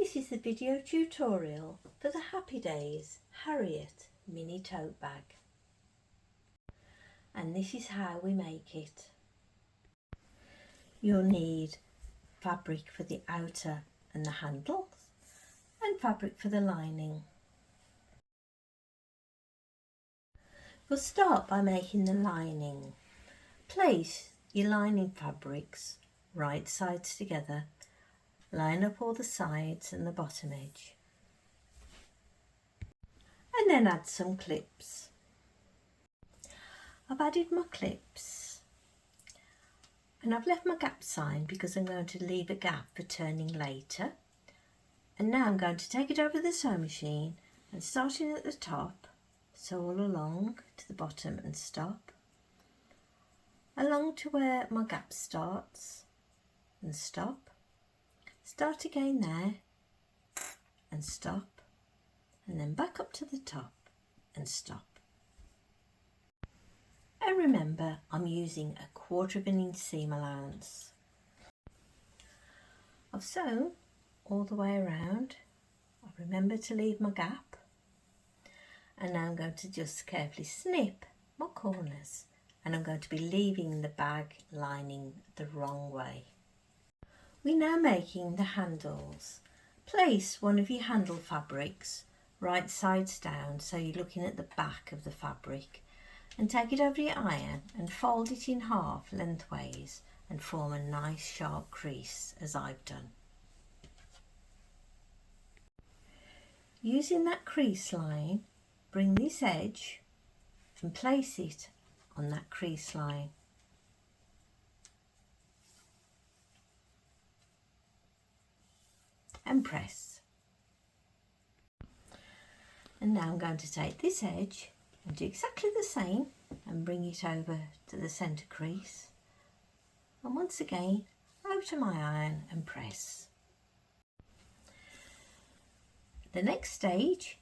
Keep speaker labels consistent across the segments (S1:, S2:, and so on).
S1: This is the video tutorial for the Happy Days Harriet mini tote bag, and this is how we make it. You'll need fabric for the outer and the handles and fabric for the lining. We'll start by making the lining. Place your lining fabrics right sides together. Line up all the sides and the bottom edge, and then add some clips. I've added my clips and I've left my gap sign because I'm going to leave a gap for turning later. And now I'm going to take it over the sewing machine and starting at the top, sew all along to the bottom and stop, along to where my gap starts and stop. Start again there and stop, and then back up to the top and stop. And remember, I'm using 1/4 inch seam allowance. I've sewn all the way around. I've remembered to leave my gap, and now I'm going to just carefully snip my corners, and I'm going to be leaving the bag lining the wrong way. We're now making the handles. Place one of your handle fabrics right sides down so you're looking at the back of the fabric, and take it over your iron and fold it in half lengthways and form a nice sharp crease as I've done. Using that crease line, bring this edge and place it on that crease line. And press. And now I'm going to take this edge and do exactly the same and bring it over to the centre crease, and once again over to my iron and press. The next stage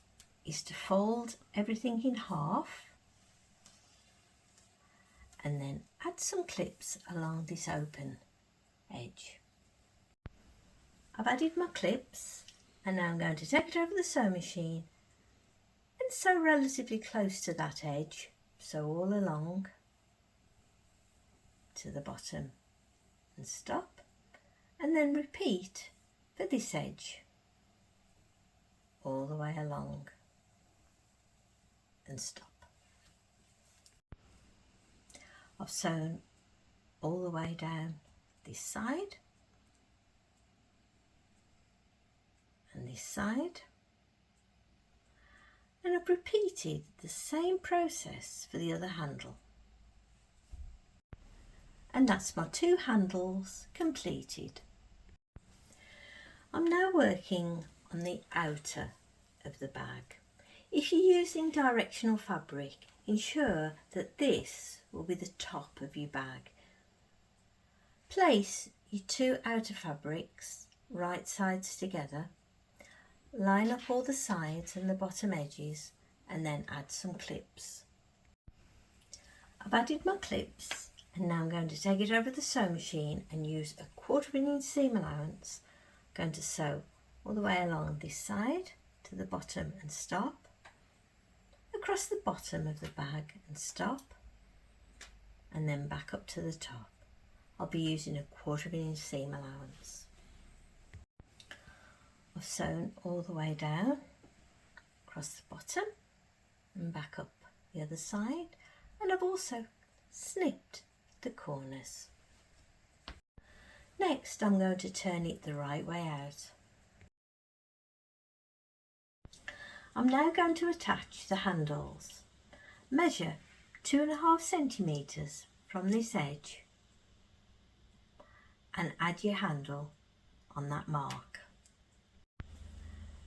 S1: is to fold everything in half and then add some clips along this open edge. I've added my clips, and now I'm going to take it over the sewing machine and sew relatively close to that edge, sew all along to the bottom and stop, and then repeat for this edge all the way along and stop. I've sewn all the way down this side and this side, and I've repeated the same process for the other handle, and that's my 2 handles completed. I'm now working on the outer of the bag. If you're using directional fabric, ensure that this will be the top of your bag. Place your 2 outer fabrics right sides together. Line up all the sides and the bottom edges, and then add some clips. I've added my clips, and now I'm going to take it over the sewing machine and use 1/4 inch seam allowance. I'm going to sew all the way along this side to the bottom and stop, across the bottom of the bag and stop, and then back up to the top. I'll be using 1/4 inch seam allowance. I've sewn all the way down, across the bottom and back up the other side, and I've also snipped the corners. Next, I'm going to turn it the right way out. I'm now going to attach the handles. Measure 2.5 centimetres from this edge and add your handle on that mark.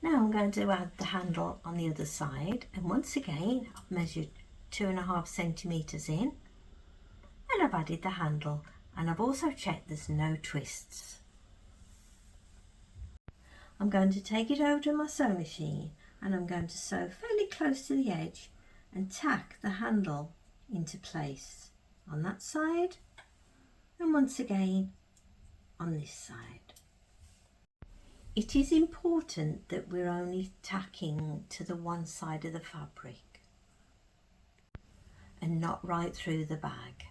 S1: Now I'm going to add the handle on the other side, and once again I've measured 2.5 centimetres in, and I've added the handle, and I've also checked there's no twists. I'm going to take it over to my sewing machine, and I'm going to sew fairly close to the edge and tack the handle into place on that side, and once again on this side. It is important that we're only tacking to the one side of the fabric and not right through the bag.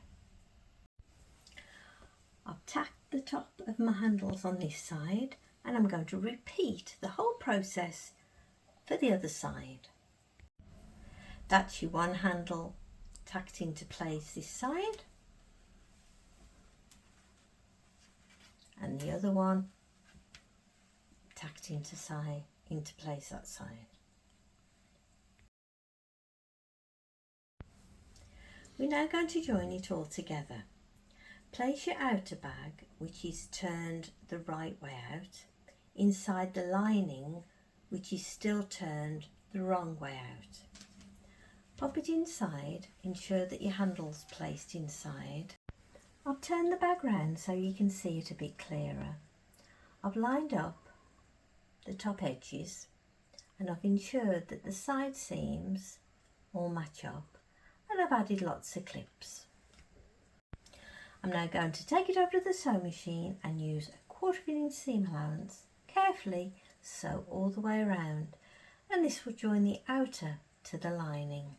S1: I've tacked the top of my handles on this side and I'm going to repeat the whole process for the other side. That's your one handle tacked into place this side and the other one tacked into place that side. We're now going to join it all together. Place your outer bag, which is turned the right way out, inside the lining, which is still turned the wrong way out. Pop it inside, ensure that your handle's placed inside. I'll turn the bag round so you can see it a bit clearer. I've lined up the top edges and I've ensured that the side seams all match up, and I've added lots of clips. I'm now going to take it over to the sewing machine and use a 1/4 inch seam allowance, carefully sew all the way around, and this will join the outer to the lining.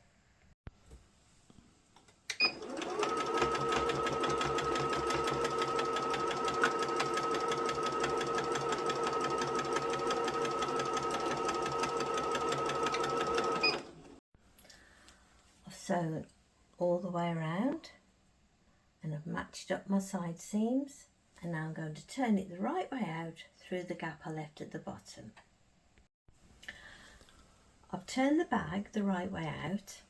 S1: I've sewn all the way around and I've matched up my side seams, and now I'm going to turn it the right way out through the gap I left at the bottom. I've turned the bag the right way out,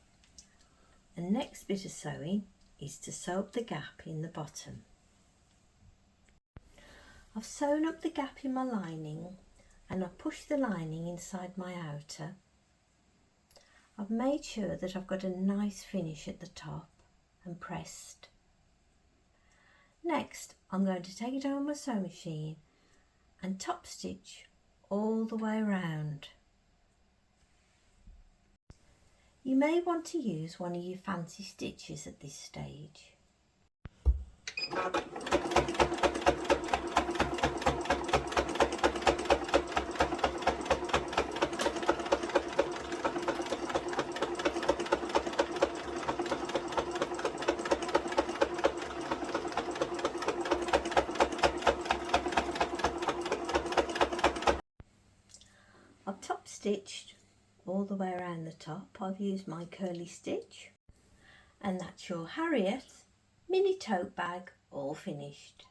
S1: and next bit of sewing is to sew up the gap in the bottom. I've sewn up the gap in my lining and I've pushed the lining inside my outer. I've made sure that I've got a nice finish at the top and pressed. Next, I'm going to take it over my sewing machine and top stitch all the way around. You may want to use one of your fancy stitches at this stage. I've top stitched all the way around the top. I've used my curly stitch, and that's your Harriet mini tote bag all finished.